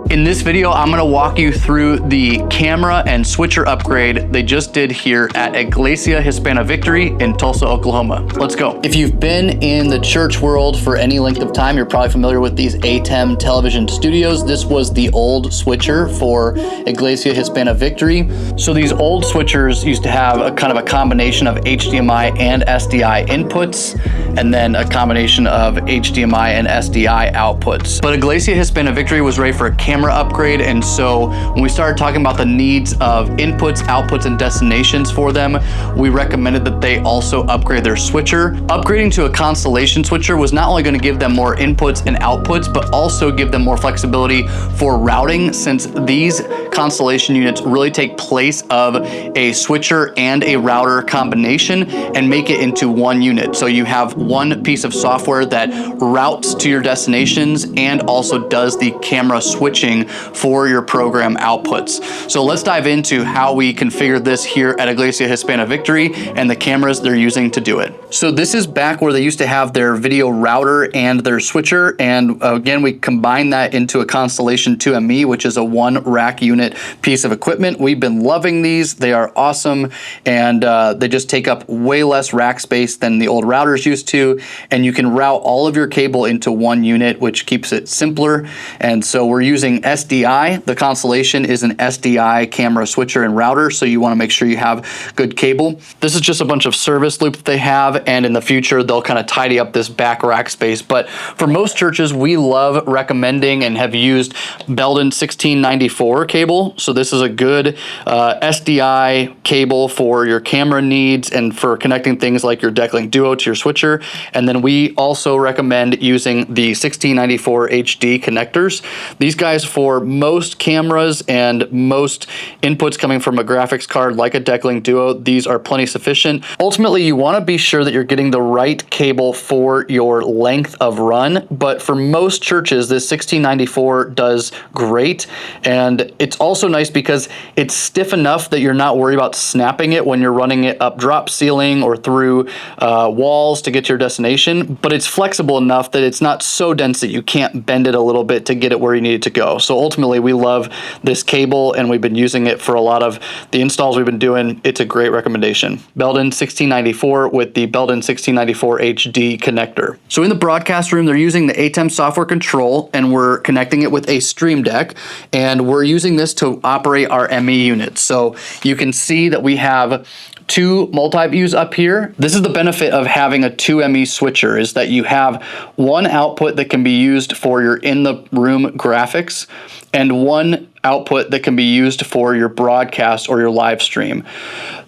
In this video, I'm gonna walk you through the camera and switcher upgrade they just did here at Iglacia Hispanic Victory in Tulsa, Oklahoma. Let's go. If you've been in the church world for any length of time, you're probably familiar with these ATEM Television Studios. This was the old switcher for Iglacia Hispanic Victory. So these old switchers used to have a kind of a combination of HDMI and SDI inputs, and then a combination of HDMI and SDI outputs. But Iglacia Hispanic Victory was ready for a camera upgrade, and so when we started talking about the needs of inputs, outputs, and destinations for them, we recommended that they also upgrade their switcher. Upgrading to a Constellation switcher was not only going to give them more inputs and outputs, but also give them more flexibility for routing, since these Constellation units really take place of a switcher and a router combination and make it into one unit. So you have one piece of software that routes to your destinations and also does the camera switching for your program outputs. So let's dive into how we configured this here at Iglacia Hispanic Victory and the cameras they're using to do it. So this is back where they used to have their video router and their switcher, and again, we combined that into a Constellation 2ME, which is a one rack unit piece of equipment. We've been loving these. They are awesome, and they just take up way less rack space than the old routers used to, and you can route all of your cable into one unit, which keeps it simpler. And so we're using SDI. The Constellation is an SDI camera switcher and router, so you want to make sure you have good cable. This is just a bunch of service loop that they have, and in the future they'll kind of tidy up this back rack space. But for most churches, we love recommending and have used Belden 1694 cable. So this is a good SDI cable for your camera needs and for connecting things like your Decklink Duo to your switcher. And then we also recommend using the 1694 HD connectors. These guys, for most cameras and most inputs coming from a graphics card like a Decklink Duo, these are plenty sufficient. Ultimately, you want to be sure that you're getting the right cable for your length of run, but for most churches, this 1694 does great. And it's also nice because it's stiff enough that you're not worried about snapping it when you're running it up drop ceiling or through walls to get to your destination, but it's flexible enough that it's not so dense that you can't bend it a little bit to get it where you need it to go. So ultimately, we love this cable, and we've been using it for a lot of the installs we've been doing. It's a great recommendation. Belden 1694 with the Belden 1694 HD connector. So in the broadcast room, they're using the ATEM Software Control, and we're connecting it with a Stream Deck, and we're using this to operate our ME units. So you can see that we have two multi-views up here. This is the benefit of having a 2ME switcher, is that you have one output that can be used for your in-the-room graphics and one output that can be used for your broadcast or your live stream.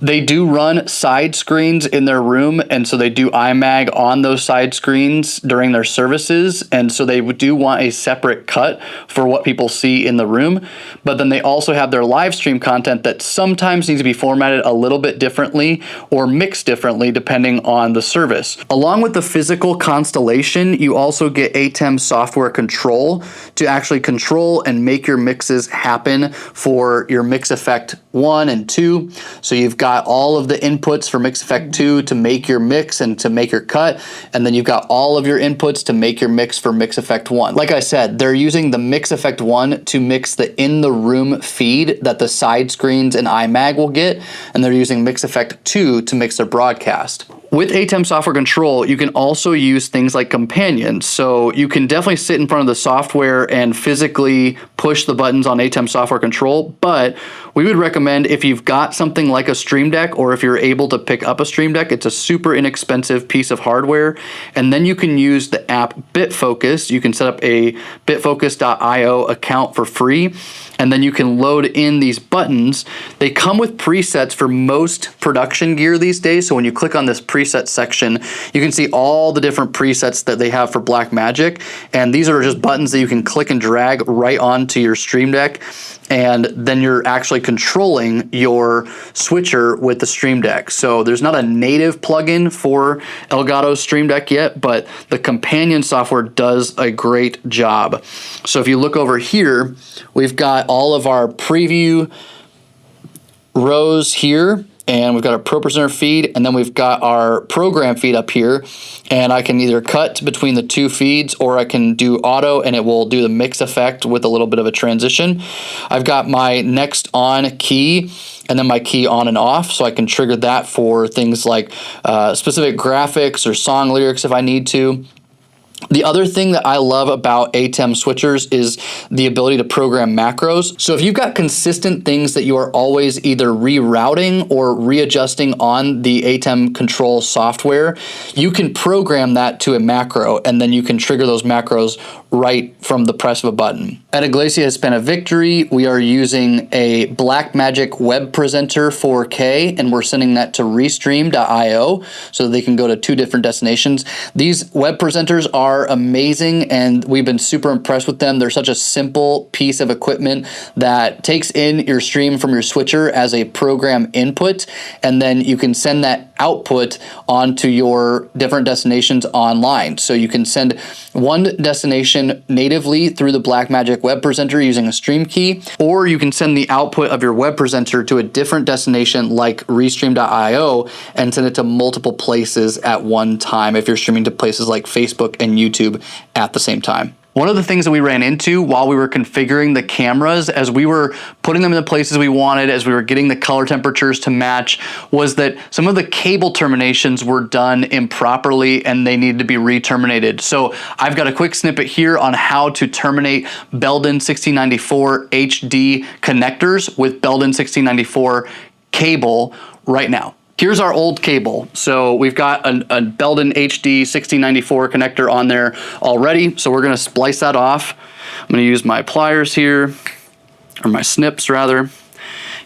They do run side screens in their room, and so they do IMAG on those side screens during their services, and so they do want a separate cut for what people see in the room. But then they also have their live stream content that sometimes needs to be formatted a little bit differently or mixed differently depending on the service. Along with the physical Constellation, you also get ATEM Software Control to actually control and make your mixes happen for your Mix Effect 1 and 2. So you've got all of the inputs for Mix Effect 2 to make your mix and to make your cut, and then you've got all of your inputs to make your mix for Mix Effect 1. Like I said, they're using the Mix Effect 1 to mix the in-the-room feed that the side screens and IMAG will get, and they're using Mix Effect 2 to mix their broadcast. With ATEM Software Control, you can also use things like companions. So you can definitely sit in front of the software and physically push the buttons on ATEM Software Control, but we would recommend, if you've got something like a Stream Deck, or if you're able to pick up a Stream Deck, it's a super inexpensive piece of hardware, and then you can use the app BitFocus. You can set up a bitfocus.io account for free, and then you can load in these buttons. They come with presets for most production gear these days, so when you click on this preset section, you can see all the different presets that they have for Blackmagic, and these are just buttons that you can click and drag right onto your Stream Deck, and then you're actually controlling your switcher with the Stream Deck. So there's not a native plugin for Elgato's Stream Deck yet, but the companion software does a great job. So if you look over here, we've got all of our preview rows here, and we've got our Pro Presenter feed, and then we've got our program feed up here, and I can either cut between the two feeds, or I can do auto and it will do the mix effect with a little bit of a transition. I've got my next on key, and then my key on and off, so I can trigger that for things like specific graphics or song lyrics if I need to. The other thing that I love about ATEM switchers is the ability to program macros. So if you've got consistent things that you are always either rerouting or readjusting on the ATEM control software, you can program that to a macro, and then you can trigger those macros right from the press of a button. At Iglacia Hispanic Victory, we are using a Blackmagic Web Presenter 4K, and we're sending that to restream.io so that they can go to 2 different destinations. These web presenters are amazing, and we've been super impressed with them. They're such a simple piece of equipment that takes in your stream from your switcher as a program input, and then you can send that output onto your different destinations online. So you can send one destination natively through the Blackmagic Web Presenter using a stream key, or you can send the output of your web presenter to a different destination like restream.io and send it to multiple places at one time if you're streaming to places like Facebook and YouTube at the same time. One of the things that we ran into while we were configuring the cameras, as we were putting them in the places we wanted, as we were getting the color temperatures to match, was that some of the cable terminations were done improperly and they needed to be re-terminated. So I've got a quick snippet here on how to terminate Belden 1694 HD connectors with Belden 1694 cable right now. Here's our old cable. So we've got a Belden HD 1694 connector on there already. So we're gonna splice that off. I'm gonna use my pliers here, or my snips rather,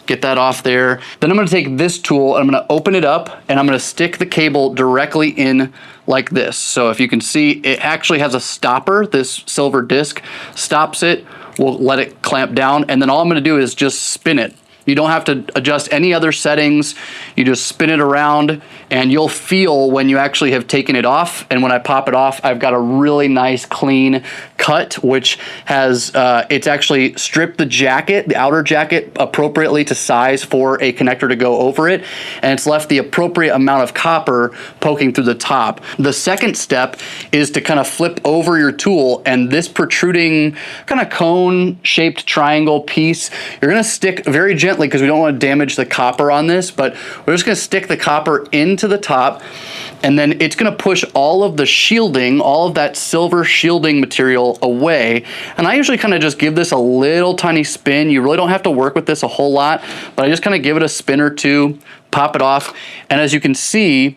get that off there. Then I'm gonna take this tool and I'm gonna open it up and I'm gonna stick the cable directly in like this. So if you can see, it actually has a stopper. This silver disc stops it. We'll let it clamp down, and then all I'm gonna do is just spin it. You don't have to adjust any other settings. You just spin it around and you'll feel when you actually have taken it off. And when I pop it off, I've got a really nice clean cut, which has, it's actually stripped the jacket, the outer jacket, appropriately to size for a connector to go over it. And it's left the appropriate amount of copper poking through the top. The second step is to kind of flip over your tool, and this protruding kind of cone shaped triangle piece, you're gonna stick very gently because we don't want to damage the copper on this, but we're just going to stick the copper into the top, and then it's going to push all of the shielding, all of that silver shielding material away. And I usually kind of just give this a little tiny spin. You really don't have to work with this a whole lot, but I just kind of give it a spin or two, pop it off, and as you can see,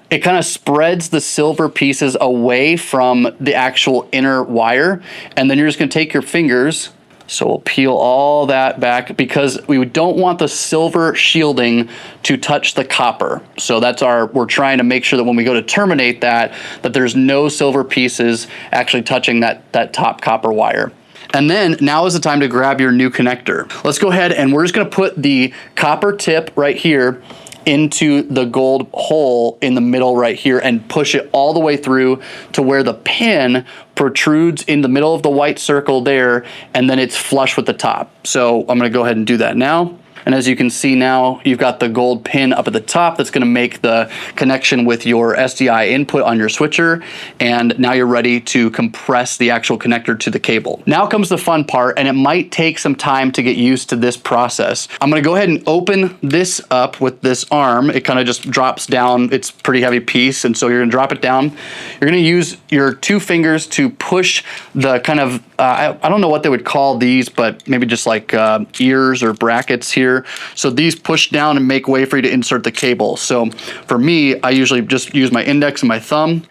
it kind of spreads the silver pieces away from the actual inner wire. And then you're just going to take your fingers. So we'll peel all that back because we don't want the silver shielding to touch the copper. So that's we're trying to make sure that when we go to terminate that there's no silver pieces actually touching that top copper wire. And then now is the time to grab your new connector. Let's go ahead and we're just gonna put the copper tip right here into the gold hole in the middle right here and push it all the way through to where the pin protrudes in the middle of the white circle there, and then it's flush with the top. So I'm gonna go ahead and do that now. And as you can see now, you've got the gold pin up at the top that's gonna make the connection with your SDI input on your switcher. And now you're ready to compress the actual connector to the cable. Now comes the fun part, and it might take some time to get used to this process. I'm gonna go ahead and open this up with this arm. It kind of just drops down. It's a pretty heavy piece, and so you're gonna drop it down. You're gonna use your 2 fingers to push the kind of, I don't know what they would call these, but maybe just like ears or brackets here. So these push down and make way for you to insert the cable. So for me, I usually just use my index and my thumb.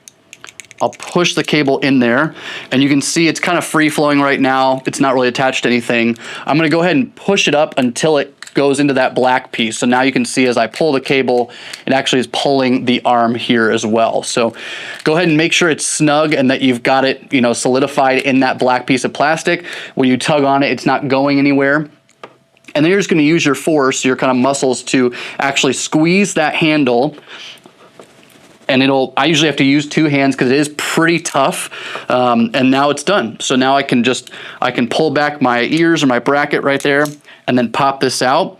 I'll push the cable in there, and you can see it's kind of free flowing right now. It's not really attached to anything. I'm gonna go ahead and push it up until it goes into that black piece. So now you can see as I pull the cable, it actually is pulling the arm here as well. So go ahead and make sure it's snug and that you've got it, you know, solidified in that black piece of plastic. When you tug on it, it's not going anywhere. And then you're just gonna use your force, your kind of muscles, to actually squeeze that handle. And I usually have to use 2 hands because it is pretty tough. And now it's done. So now I can pull back my ears or my bracket right there and then pop this out.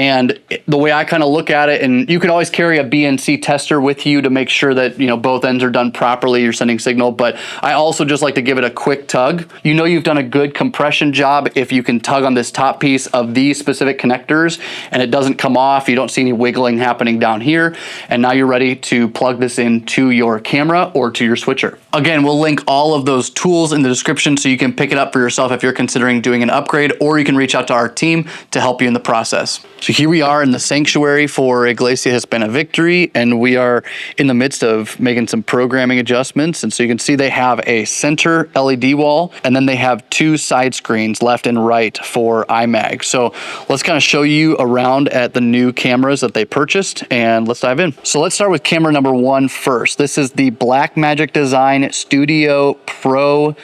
And the way I kind of look at it, and you can always carry a BNC tester with you to make sure that, you know, both ends are done properly, you're sending signal, but I also just like to give it a quick tug. You know you've done a good compression job if you can tug on this top piece of these specific connectors and it doesn't come off, you don't see any wiggling happening down here, and now you're ready to plug this into your camera or to your switcher. Again, we'll link all of those tools in the description so you can pick it up for yourself if you're considering doing an upgrade, or you can reach out to our team to help you in the process. So here we are in the sanctuary for Iglacia Hispanic Victory, and we are in the midst of making some programming adjustments. And so you can see they have a center LED wall, and then they have two side screens left and right for IMAG. So let's kind of show you around at the new cameras that they purchased, and let's dive in. So let's start with camera number 1 first. This is the Blackmagic Studio Pro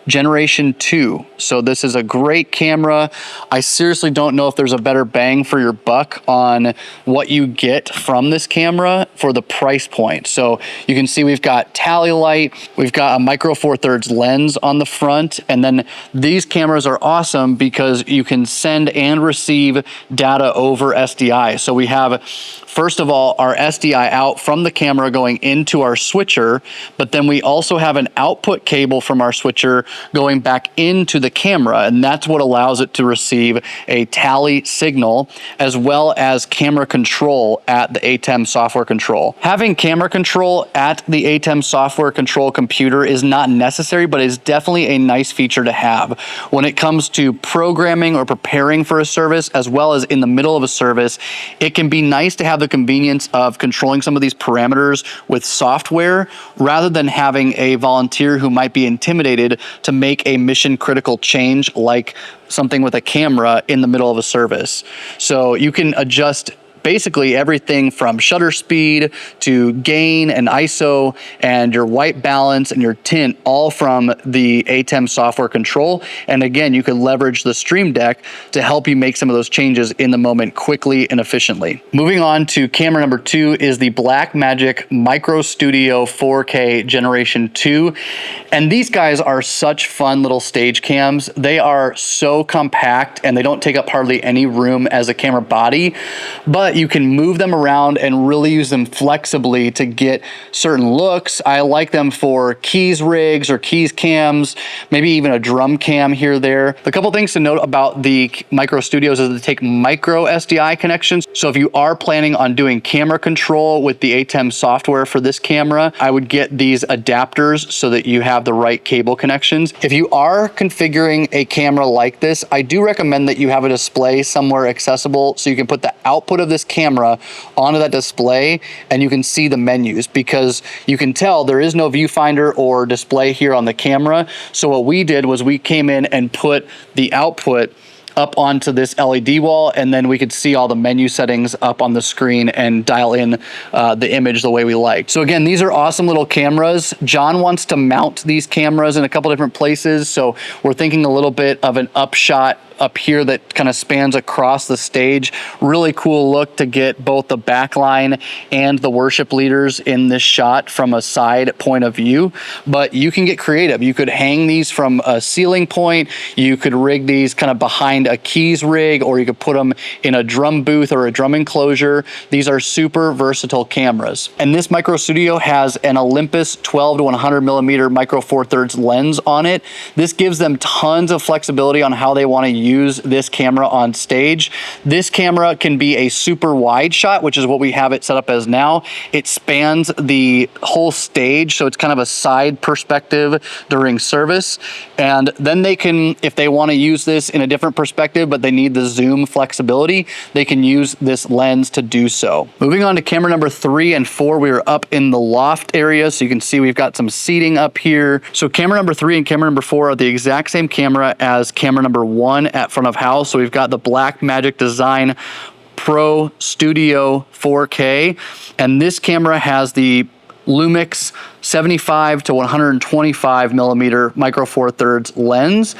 Generation 2. So this is a great camera. I seriously don't know if there's a better bang for your buck on what you get from this camera for the price point. So you can see we've got tally light, we've got a micro 4/3 lens on the front, and then these cameras are awesome because you can send and receive data over SDI. So we have, first of all, our SDI out from the camera going into our switcher, but then we also have an output cable from our switcher going back into the camera, and that's what allows it to receive a tally signal as well as camera control at the ATEM Software Control. Having camera control at the ATEM Software Control computer is not necessary, but is definitely a nice feature to have when it comes to programming or preparing for a service, as well as in the middle of a service. It can be nice to have the convenience of controlling some of these parameters with software rather than having a volunteer who might be intimidated to make a mission critical change like something with a camera in the middle of a service. So you can adjust basically everything from shutter speed to gain and ISO and your white balance and your tint, all from the ATEM Software Control. And again, you can leverage the Stream Deck to help you make some of those changes in the moment quickly and efficiently. Moving on to camera number 2 is the Blackmagic Micro Studio 4K Generation 2. And these guys are such fun little stage cams. They are so compact and they don't take up hardly any room as a camera body, but you can move them around and really use them flexibly to get certain looks. I like them for keys rigs or keys cams, maybe even a drum cam here or there. A couple things to note about the Micro Studios is they take micro SDI connections. So if you are planning on doing camera control with the ATEM software for this camera, I would get these adapters so that you have the right cable connections. If you are configuring a camera like this, I do recommend that you have a display somewhere accessible so you can put the output of this camera onto that display and you can see the menus, because you can tell there is no viewfinder or display here on the camera. So what we did was we came in and put the output up onto this LED wall, and then we could see all the menu settings up on the screen and dial in the image the way we like. So again, these are awesome little cameras. John wants to mount these cameras in a couple different places, so we're thinking a little bit of an upshot up here that kind of spans across the stage. Really cool look to get both the backline and the worship leaders in this shot from a side point of view. But you can get creative. You could hang these from a ceiling point. You could rig these kind of behind a keys rig, or you could put them in a drum booth or a drum enclosure. These are super versatile cameras. And this Micro Studio has an Olympus 12 to 100 millimeter micro 4/3 lens on it. This gives them tons of flexibility on how they want to use this camera on stage. This camera can be a super wide shot, which is what we have it set up as now. It spans the whole stage, so it's kind of a side perspective during service. And then they can, if they want to use this in a different perspective, but they need the zoom flexibility, they can use this lens to do so. Moving on to camera number 3 and 4, we are up in the loft area, so you can see we've got some seating up here. So camera number 3 and camera number 4 are the exact same camera as camera number 1 at front of house. So we've got the Blackmagic Design Pro Studio 4K, and this camera has the Lumix 75 to 125 millimeter micro 4/3 lens,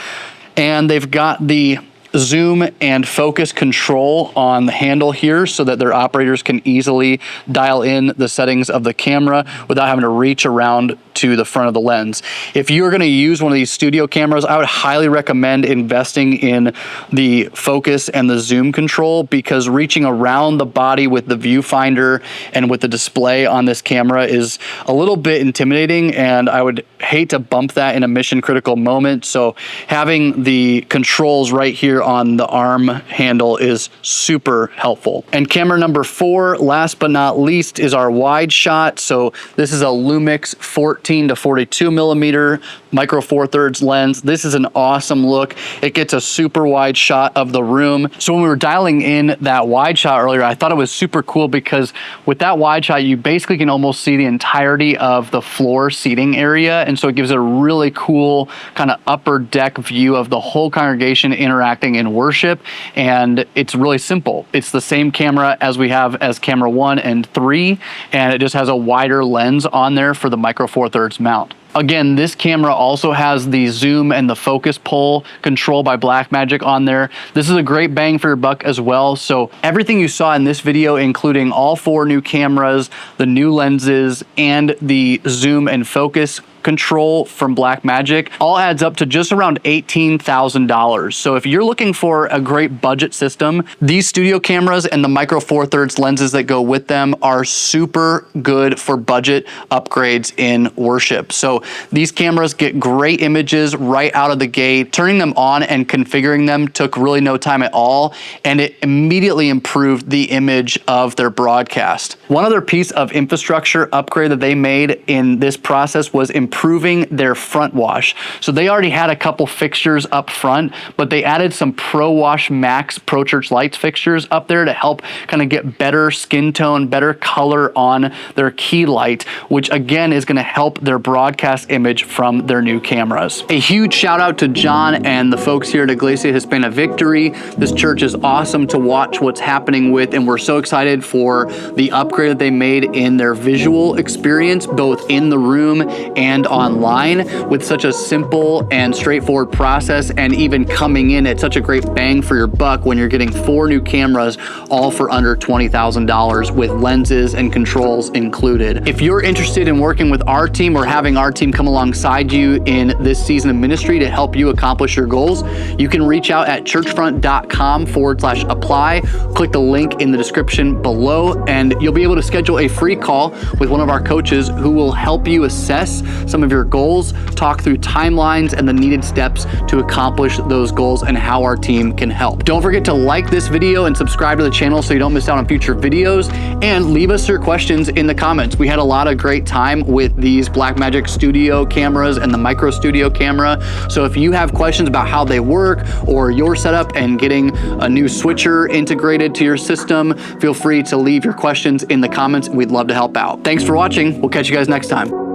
and they've got the zoom and focus control on the handle here so that their operators can easily dial in the settings of the camera without having to reach around to the front of the lens. If you're going to use one of these studio cameras, I would highly recommend investing in the focus and the zoom control, because reaching around the body with the viewfinder and with the display on this camera is a little bit intimidating, and I would hate to bump that in a mission critical moment. So having the controls right here on the arm handle is super helpful. And camera number 4, last but not least, is our wide shot. So this is a Lumix 14 to 42 millimeter micro 4/3 lens. This is an awesome look. It gets a super wide shot of the room. So when we were dialing in that wide shot earlier, I thought it was super cool, because with that wide shot, you basically can almost see the entirety of the floor seating area. And so it gives it a really cool kind of upper deck view of the whole congregation interacting in worship. And it's really simple. It's the same camera as we have as camera 1 and 3, and it just has a wider lens on there for the micro 4/3 mount. Again, this camera also has the zoom and the focus pull control by Blackmagic on there. This is a great bang for your buck as well. So everything you saw in this video, including all 4 new cameras, the new lenses, and the zoom and focus control from Blackmagic, all adds up to just around $18,000. So if you're looking for a great budget system, these studio cameras and the micro 4/3 lenses that go with them are super good for budget upgrades in worship. So these cameras get great images right out of the gate. Turning them on and configuring them took really no time at all, and it immediately improved the image of their broadcast. One other piece of infrastructure upgrade that they made in this process was improving their front wash. So they already had a couple fixtures up front, but they added some Pro Wash Max Pro Church Lights fixtures up there to help kind of get better skin tone, better color on their key light, which again is going to help their broadcast image from their new cameras. A huge shout out to John and the folks here at Iglacia Hispanic Victory. This church is awesome to watch what's happening with, and we're so excited for the upgrade that they made in their visual experience, both in the room and online, with such a simple and straightforward process, and even coming in at such a great bang for your buck when you're getting 4 new cameras, all for under $20,000 with lenses and controls included. If you're interested in working with our team or having our team come alongside you in this season of ministry to help you accomplish your goals, you can reach out at churchfront.com/apply. Click the link in the description below, and you'll be able to schedule a free call with one of our coaches who will help you assess some of your goals, talk through timelines and the needed steps to accomplish those goals, and how our team can help. Don't forget to like this video and subscribe to the channel so you don't miss out on future videos, and leave us your questions in the comments. We had a lot of great time with these Blackmagic Studio cameras and the Micro Studio camera. So if you have questions about how they work or your setup and getting a new switcher integrated to your system, feel free to leave your questions in the comments. We'd love to help out. Thanks for watching. We'll catch you guys next time.